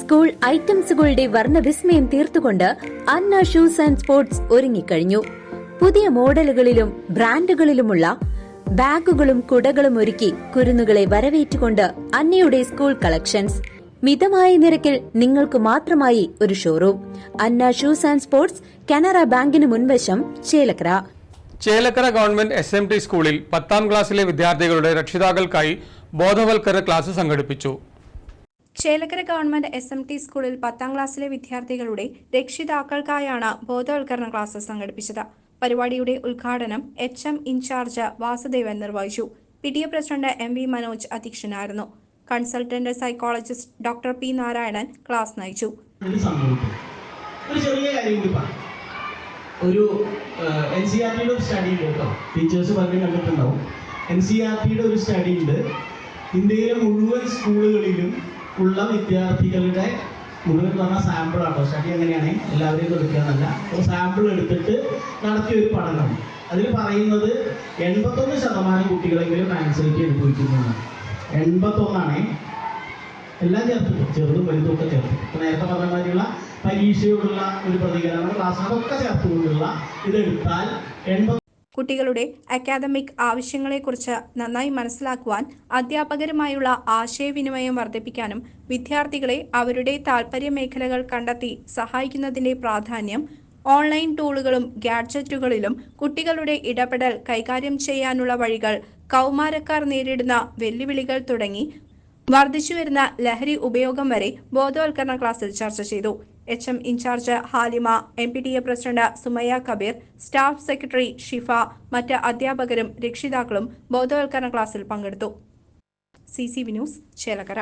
School ഐറ്റംസുകളുടെ വർണ്ണവിസ്മയം തീർത്തുകൊണ്ട് അന്ന ഷൂസ് ആൻഡ് സ്പോർട്സ് ഒരുങ്ങിക്കഴിഞ്ഞു. പുതിയ മോഡലുകളിലും ബ്രാൻഡുകളിലുമുള്ള ബാഗുകളും കുടകളും ഒരുക്കി കുരുന്നുകളെ വരവേറ്റുകൊണ്ട് അന്നയുടെ സ്കൂൾ കളക്ഷൻസ്. മിതമായ നിരക്കിൽ നിങ്ങൾക്ക് മാത്രമായി ഒരു showroom. Anna shoes and sports, Canara ബാങ്കിന് മുൻവശം, ചേലക്കര. ചേലക്കര ഗവൺമെന്റ് SMT സ്കൂളിൽ 10ാം ക്ലാസ്സിലെ വിദ്യാർത്ഥികളുടെ രക്ഷിതാക്കൾക്കായി ബോധവൽക്കരണ ക്ലാസ് സംഘടിപ്പിച്ചു. ചേലക്കര ഗവൺമെന്റ് SMT സ്കൂളിൽ 10ാം ക്ലാസ്സിലെ വിദ്യാർത്ഥികളുടെ രക്ഷിതാക്കൾക്കായാണ് ബോധവൽക്കരണ ക്ലാസ് സംഘടിപ്പിച്ചത്. പരിപാടിയുടെ ഉദ്ഘാടനം HM ഇൻചാർജ് വാസുദേവൻ നിർവഹിച്ചു. PTA പ്രസിഡന്റ് MV മനോജ് അധ്യക്ഷനായിരുന്നു. Consultant psychologist doctor P Narayanan class നയിച്ചു. ഒരു NCERTയുടെ ഒരു സ്റ്റഡി ഉണ്ട് കേട്ടോ, ടീച്ചേഴ്സ് പറഞ്ഞു കണ്ടിട്ടുണ്ടാവും. NCERTയുടെ ഒരു സ്റ്റഡി ഉണ്ട്. ഇന്ത്യയിലെ മുഴുവൻ സ്കൂളുകളിലും ഉള്ള വിദ്യാർത്ഥികളുടെ മുഴുവൻ പറഞ്ഞ സാമ്പിൾ ആട്ടോ. സ്റ്റഡി എങ്ങനെയാണ്, എല്ലാവരെയും എടുക്കുകയെന്നല്ല, ഒരു സാമ്പിൾ എടുത്തിട്ട് നടത്തിയൊരു പഠനം. അതിൽ പറയുന്നത് 81% കുട്ടികളെങ്കിലും ആൻസൈറ്റി അനുഭവിക്കുന്നതാണ്. 81 എല്ലാം ചേർത്തിട്ട്, ചെറുതും വലുതും ഒക്കെ ചേർത്ത്. ഇപ്പം നേരത്തെ പറഞ്ഞ മാതിരിയുള്ള പരീക്ഷയോടുള്ള ഒരു പ്രതികരണം, ക്ലാസ്സിനൊക്കെ ചേർത്തുകൊണ്ടുള്ള ഇതെടുത്താൽ 80. കുട്ടികളുടെ അക്കാദമിക് ആവശ്യങ്ങളെക്കുറിച്ച് നന്നായി മനസ്സിലാക്കുവാൻ അധ്യാപകരുമായുള്ള ആശയവിനിമയം വർദ്ധിപ്പിക്കാനും വിദ്യാർത്ഥികളെ അവരുടെ താൽപര്യ മേഖലകൾ കണ്ടെത്തി സഹായിക്കുന്നതിന്റെ പ്രാധാന്യം, ഓൺലൈൻ ടൂളുകളും ഗാഡ്ജറ്റുകളിലും കുട്ടികളുടെ ഇടപെടൽ കൈകാര്യം ചെയ്യാനുള്ള വഴികൾ, കൗമാരക്കാർ നേരിടുന്ന വെല്ലുവിളികൾ തുടങ്ങി വർദ്ധിച്ചുവരുന്ന ലഹരി ഉപയോഗം വരെ ബോധവൽക്കരണ ക്ലാസ്സിൽ ചർച്ച ചെയ്തു. HM in charge Halima, MPTA president Sumayya Kabeer, staff secretary Shifa, മറ്റ് അധ്യാപകരും രക്ഷിതാക്കളും ബോധവൽക്കരണ ക്ലാസ്സിൽ പങ്കെടുത്തു. CCV news, Chelakkara.